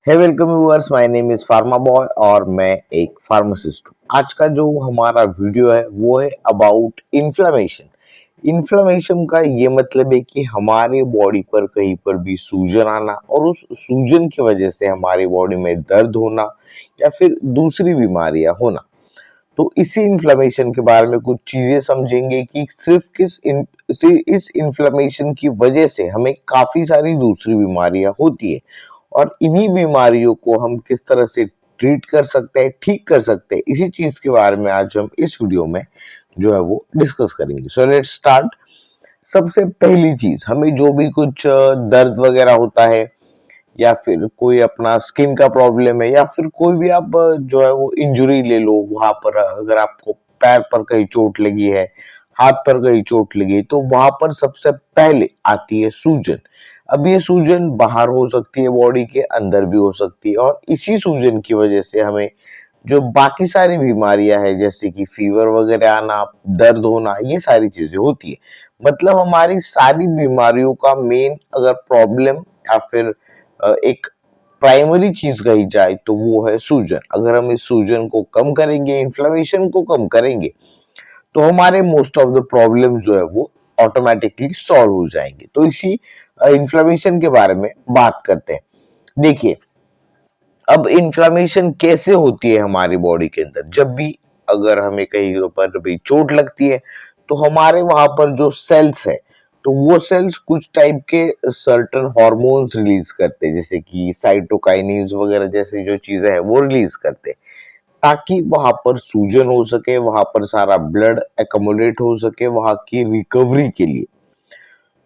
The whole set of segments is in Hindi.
Hey welcome viewers, my name is pharma boy और मैं एक फार्मासिस्ट हूँ। आज का जो हमारा वीडियो है वो है अबाउट इन्फ्लेमेशन। इन्फ्लेमेशन का ये मतलब है कि हमारे बॉडी पर कहीं पर भी सूजन आना और उस सूजन की वजह से हमारी बॉडी में दर्द होना या फिर दूसरी बीमारियां होना। तो इसी इन्फ्लेमेशन के बारे में कुछ चीजें समझेंगे कि सिर्फ इस इन्फ्लेमेशन की वजह से हमें काफी सारी दूसरी बीमारियां होती है और इन्हीं बीमारियों को हम किस तरह से ट्रीट कर सकते हैं, ठीक कर सकते हैं, इसी चीज के बारे में आज हम इस वीडियो में जो है वो डिस्कस करेंगे। So let's start. सबसे पहली चीज, हमें जो भी कुछ दर्द वगैरह होता है या फिर कोई अपना स्किन का प्रॉब्लम है या फिर कोई भी आप जो है वो इंजरी ले लो, वहां पर अगर आपको पैर पर कहीं चोट लगी है, हाथ पर कहीं चोट लगी है, तो वहां पर सबसे पहले आती है सूजन। अब ये सूजन बाहर हो सकती है, बॉडी के अंदर भी हो सकती है और इसी सूजन की वजह से हमें जो बाकी सारी बीमारियां हैं जैसे कि फीवर वगैरह आना, दर्द होना, ये सारी चीजें होती है। मतलब हमारी सारी बीमारियों का मेन अगर प्रॉब्लम या फिर एक प्राइमरी चीज कही जाए तो वो है सूजन। अगर हम इस सूजन को कम करेंगे, इन्फ्लेमेशन को कम करेंगे, तो हमारे मोस्ट ऑफ द प्रॉब्लम जो है वो ऑटोमेटिकली सॉल्व हो जाएंगे। तो इसी इन्फ्लेमेशन के बारे में बात करते हैं। देखिए, अब इन्फ्लेमेशन कैसे होती है हमारी बॉडी के अंदर। जब भी अगर हमें कहीं पर भी चोट लगती है तो हमारे वहां पर जो सेल्स है, तो वो सेल्स कुछ टाइप के सर्टेन हार्मोन्स रिलीज करते हैं, जैसे कि साइटोकाइनिन्स वगैरह जैसी जो चीजें हैं वो रिलीज करते हैं, ताकि वहां पर सूजन हो सके, वहां पर सारा ब्लड एकमुलेट हो सके वहां की रिकवरी के लिए।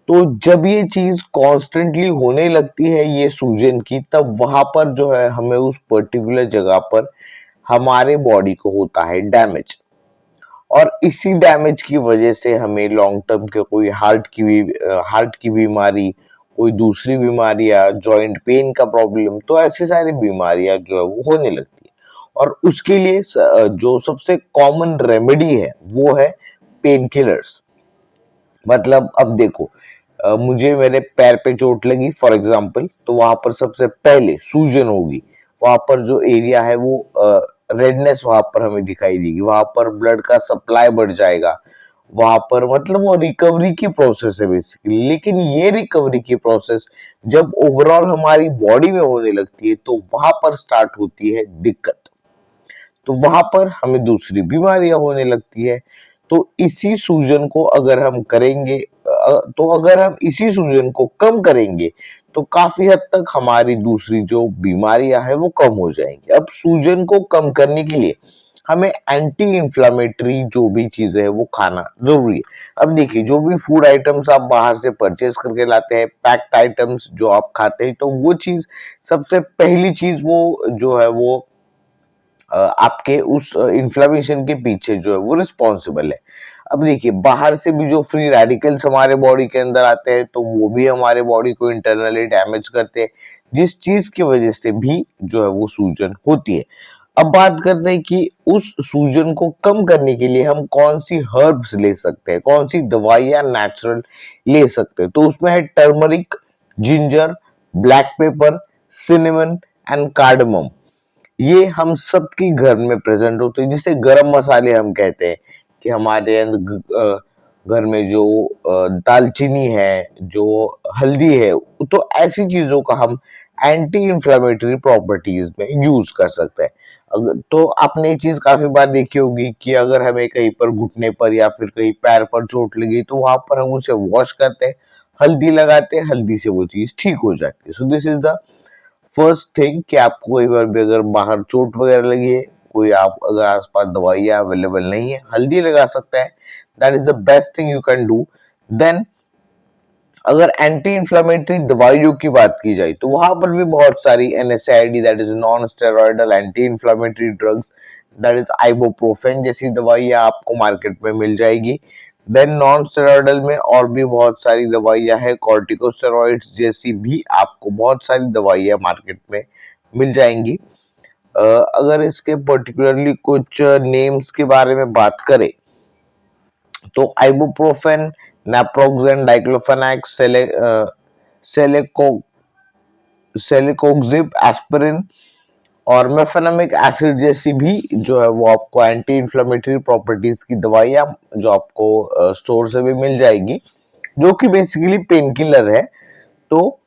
तो जब ये चीज कॉन्स्टेंटली होने लगती है ये सूजन की, तब वहां पर जो है हमें उस पर्टिकुलर जगह पर हमारे बॉडी को होता है डैमेज। और इसी डैमेज की वजह से हमें लॉन्ग टर्म के कोई हार्ट की बीमारी, कोई दूसरी बीमारियां, जॉइंट पेन का प्रॉब्लम, तो ऐसी सारी बीमारियां जो है वो होने लगती है। और उसके लिए जो सबसे कॉमन रेमेडी है वो है पेन किलर्स। मतलब अब देखो, मुझे मेरे पैर पे चोट लगी फॉर एग्जांपल, तो वहां पर सबसे पहले सूजन होगी, वहां पर जो एरिया है वो रेडनेस वहां पर हमें दिखाई देगी, वहां पर ब्लड का सप्लाई बढ़ जाएगा, वहां पर मतलब वो रिकवरी की प्रोसेस है बेसिकली। लेकिन ये रिकवरी की प्रोसेस जब ओवरऑल हमारी बॉडी में होने लगती है तो वहां पर स्टार्ट होती है दिक्कत। तो वहां पर हमें दूसरी बीमारियां होने लगती है। तो इसी सूजन को अगर हम करेंगे, तो अगर हम इसी सूजन को कम करेंगे तो काफी हद तक हमारी दूसरी जो बीमारियां हैं वो कम हो जाएंगी। अब सूजन को कम करने के लिए हमें एंटी इंफ्लेमेटरी जो भी चीजें है वो खाना जरूरी है। अब देखिए, जो भी फूड आइटम्स आप बाहर से परचेज करके लाते हैं, पैक्ड आइटम्स जो आप खाते हैं, तो वो चीज सबसे पहली चीज वो जो है वो आपके उस इन्फ्लेमेशन के पीछे जो है वो रिस्पॉन्सिबल है। अब देखिए, बाहर से भी जो फ्री रेडिकल्स हमारे बॉडी के अंदर आते हैं तो वो भी हमारे बॉडी को इंटरनली डैमेज करते हैं, जिस चीज की वजह से भी जो है वो सूजन होती है। अब बात करते हैं कि उस सूजन को कम करने के लिए हम कौन सी हर्ब्स ले सकते हैं, कौन सी दवाइयां नेचुरल ले सकते हैं। तो उसमें है turmeric, ginger, black pepper, cinnamon and cardamom. ये हम सबके घर में प्रेजेंट होते हैं, जिसे गरम मसाले हम कहते हैं। कि हमारे घर में जो दालचीनी है, जो हल्दी है, तो ऐसी चीजों का हम एंटी इंफ्लेमेटरी प्रॉपर्टीज में यूज कर सकते हैं। अगर तो आपने ये चीज काफी बार देखी होगी कि अगर हमें कहीं पर घुटने पर या फिर कहीं पैर पर चोट लगी तो वहां पर हम उसे वॉश करते हैं, हल्दी लगाते हैं, हल्दी से वो चीज ठीक हो जाती है। So this is the first thing कि आपको कोई बार भी अगर बाहर चोट वगैरह लगी है, कोई आप अगर आसपास दवाइयाँ अवेलेबल नहीं है, हल्दी लगा सकता है। That is the best thing you can do. Then अगर एंटी इंफ्लेमेटरी दवाइयों की बात की जाए तो वहां पर भी बहुत सारी NSAID, that is non steroidal anti inflammatory drugs, that is ibuprofen जैसी दवाइयां आपको मार्केट में मिल जाएगी। देन नॉन स्टेरॉयडल में और भी बहुत सारी दवाइयां हैं, कॉर्टिकोस्टेरॉइड्स जैसी भी आपको बहुत सारी दवाइयां मार्केट में मिल जाएंगी। अगर इसके पर्टिकुलरली कुछ नेम्स के बारे में बात करें तो आइबुप्रोफेन, नाप्रोक्सेन, डाइक्लोफेनाक, सेलेकोक्वेट, सेलिकोक्सिब, एस्पिरिन और मेफेनामिक एसिड जैसी भी जो है वो आपको एंटी इन्फ्लेमेटरी प्रॉपर्टीज की दवाइयाँ जो आपको स्टोर से भी मिल जाएगी, जो कि बेसिकली पेन किलर है। तो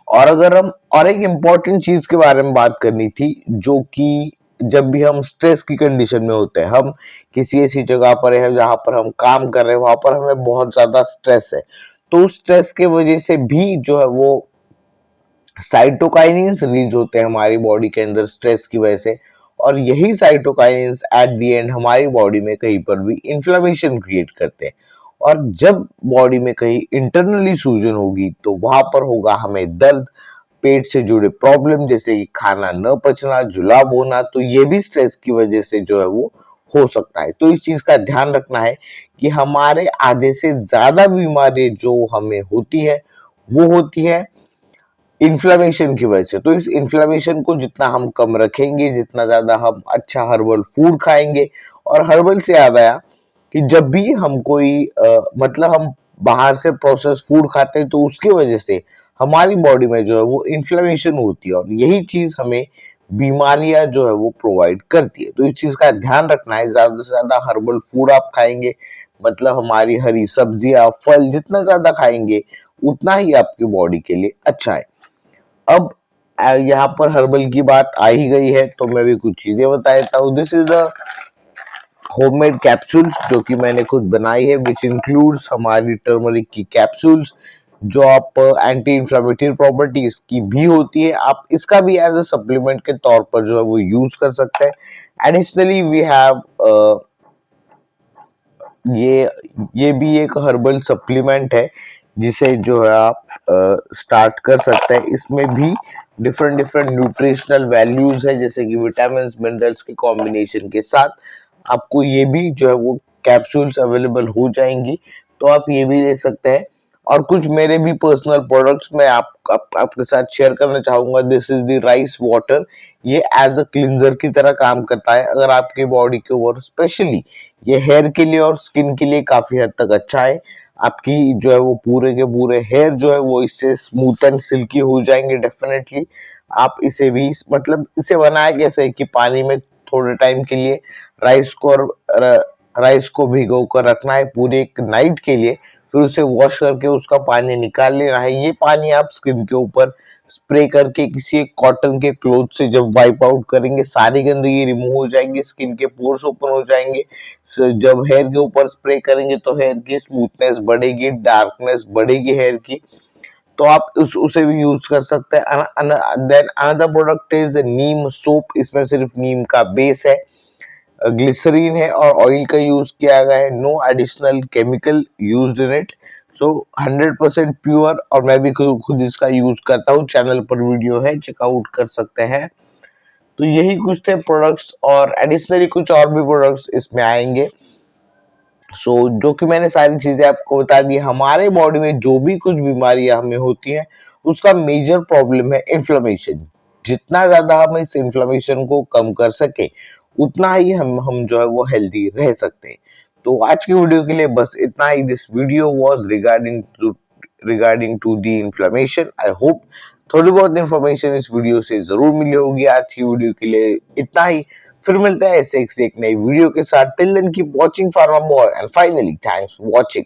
और अगर हम और एक इम्पॉर्टेंट चीज के बारे में बात करनी थी, जो कि जब भी हम स्ट्रेस की कंडीशन में होते हैं, हम किसी ऐसी जगह पर है जहां पर हम काम कर रहे हैं, वहां पर हमें बहुत ज्यादा स्ट्रेस है, तो उस स्ट्रेस के वजह से भी जो है वो साइटोकाइनिन्स रिलीज होते हैं हमारी बॉडी के अंदर स्ट्रेस की वजह से। और यही साइटोकाइनिन्स एट द एंड हमारी बॉडी में कहीं पर भी इन्फ्लेमेशन क्रिएट करते हैं। और जब बॉडी में कहीं इंटरनली सूजन होगी तो वहां पर होगा हमें दर्द, पेट से जुड़े प्रॉब्लम जैसे कि खाना न पचना, जुलाब होना, तो ये भी स्ट्रेस की वजह से जो है वो हो सकता है। तो इस चीज का ध्यान रखना है कि हमारे आधे से ज्यादा बीमारी जो हमें होती है वो होती है इन्फ्लेमेशन की वजह से। तो इस इन्फ्लेमेशन को जितना हम कम रखेंगे, जितना ज्यादा हम अच्छा हर्बल फूड खाएंगे, और हर्बल से याद आया कि जब भी हम कोई मतलब हम बाहर से प्रोसेस फूड खाते हैं तो उसकी वजह से हमारी बॉडी में जो है वो इन्फ्लेमेशन होती है, और यही चीज हमें बीमारियां जो है वो प्रोवाइड करती है। तो इस चीज का ध्यान रखना है, ज्यादा से ज्यादा हर्बल फूड आप खाएंगे, मतलब हमारी हरी सब्जियां, फल जितना ज्यादा खाएंगे उतना ही आपकी बॉडी के लिए अच्छा है। अब यहाँ पर हर्बल की बात आ ही गई है तो मैं भी कुछ चीजें बता देता हूँ। This is the homemade capsules जो कि मैंने खुद बनाई है, विच इंक्लूड्स हमारी टर्मरिक की कैप्सूल्स, जो आप एंटी इंफ्लेमेटरी प्रॉपर्टीज की भी होती है, आप इसका भी एज अ सप्लीमेंट के तौर पर जो है वो यूज कर सकते हैं। एडिशनली वी हैव ये ये भी एक हर्बल सप्लीमेंट है जिसे जो है आप स्टार्ट कर सकते हैं। इसमें भी डिफरेंट डिफरेंट न्यूट्रिशनल वैल्यूज है, जैसे कि विटामिन मिनरल्स के कॉम्बिनेशन के साथ आपको ये भी जो है वो कैप्सूल्स अवेलेबल हो जाएंगी, तो आप ये भी ले सकते हैं। और कुछ मेरे भी पर्सनल प्रोडक्ट्स मैं आपके साथ शेयर करना चाहूंगा। This is the rice water, ये एज अ क्लिनजर की तरह काम करता है। अगर आपकी बॉडी के ऊपर स्पेशली ये हेयर के लिए और स्किन के लिए काफी हद तक अच्छा है, आपकी जो है वो पूरे के पूरे हेयर जो है वो इससे स्मूथ एंड सिल्की हो जाएंगे डेफिनेटली। आप इसे भी मतलब इसे बनाया कैसे कि पानी में थोड़े टाइम के लिए राइस को और राइस को भिगो कर रखना है पूरे एक नाइट के लिए, फिर उसे वॉश करके उसका पानी निकाल लेना है। ये पानी आप स्किन के ऊपर स्प्रे करके किसी एक कॉटन के क्लोथ से जब वाइप आउट करेंगे, सारी गंदगी रिमूव हो जाएंगी, स्किन के पोर्स ओपन हो जाएंगे। जब हेयर के ऊपर स्प्रे करेंगे तो हेयर की स्मूथनेस बढ़ेगी, डार्कनेस बढ़ेगी हेयर की, तो आप उसे भी यूज कर सकते हैं। Then another product is neem soap, इसमें सिर्फ नीम का बेस है, ग्लिसरीन है और ऑयल का यूज किया गया है, no additional chemical used in it, so 100% pure. और मैं भी खुद इसका यूज करता हूँ, चैनल पर वीडियो है, चेकआउट कर सकते हैं। तो यही कुछ थे प्रोडक्ट्स, और एडिशनली कुछ और भी प्रोडक्ट्स इसमें आएंगे। जो कि मैंने सारी चीजें आपको बता दी। हमारे बॉडी में जो भी कुछ बीमारियां हमें होती हैं उसका मेजर प्रॉब्लम है इन्फ्लेमेशन। जितना ज्यादा हम इस इन्फ्लेमेशन को कम कर सके उतना ही हम जो है वो हेल्दी रह सकते हैं। तो आज की वीडियो के लिए बस इतना ही। This video was regarding to the inflammation. I hope थोड़ी बहुत इन्फॉर्मेशन इस वीडियो से जरूर मिली होगी। आज की वीडियो के लिए इतना ही, फिर मिलते हैं ऐसे एक से एक नई वीडियो के साथ। Till then keep watching pharma boy and finally thanks for watching.